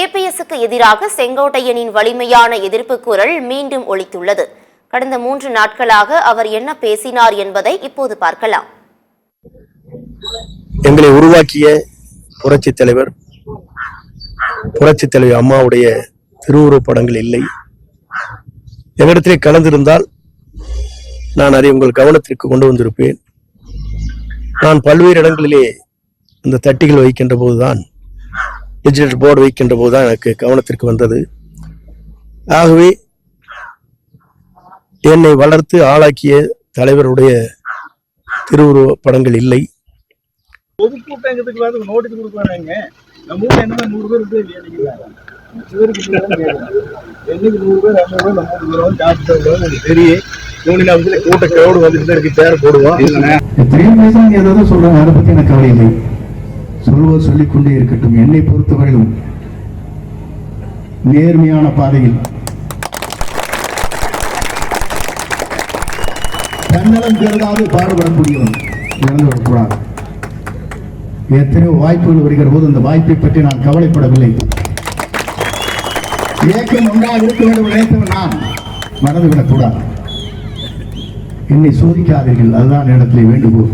EPSக்கு எதிராக செங்கோட்டையனின் வலிமையான எதிர்ப்பு குரல் மீண்டும் ஒலித்துள்ளது. கடந்த 3 நாட்களாக அவர் என்ன பேசினார் என்பதை இப்போது பார்க்கலாம். எங்களை உருவாக்கிய புரட்சித் தலைவர் அம்மாவுடைய திருவுருவப் படங்கள் இல்லை. எங்களிடத்திலே கலந்திருந்தால் நான் அதை உங்கள் கவனத்திற்கு கொண்டு வந்திருப்பேன். நான் பல்வேறு இடங்களிலே இந்த தட்டிகள் வைக்கின்ற போதுதான், டிஜிட்டல் போர்டு வைக்கின்ற போதுதான் எனக்கு கவனத்திற்கு வந்தது. ஆகவே என்னை வளர்த்து ஆளாக்கிய தலைவருடைய திருவுருவ படங்கள் இல்லை. பொதுக்கூட்டத்துக்கு நோட்டீஸ் கொடுக்குறாங்க. நம்ம ஊர்ல என்ன 100 பேர் இருக்கு இல்லையா? என்னைக்கு 100 பேர் 200 பேர் நம்ம காசு தெரியும். யூனியன் ஆஃபீஸ்ல கூட்ட கிரௌட் வந்துட்டு இருக்கு, பேர் போடுவோம். எத்தனையோ பேசுறாங்க, ஏதாவது சொல்றாங்க, அதை பத்தி எனக்கு கவலை இல்லை. சொல்லுவோர் சொல்லிக்கொண்டே இருக்கட்டும். என்னை பொறுத்தவரையிலும் நேர்மையான பாதையில் தன்னலம் கருதாது பாடுபடக்கூடியவன் இழந்து விடக்கூடாது. எத்தனையோ வாய்ப்புகள் வருகிற போது அந்த வாய்ப்பை பற்றி நான் கவலைப்படவில்லை. இயக்கம் ஒன்றாக இருக்க வேண்டும் நினைத்தவன் நான் மறந்துவிடக்கூடாது. என்னை சோதிக்காதீர்கள், அதுதான் இடத்திலே வேண்டுகோள்.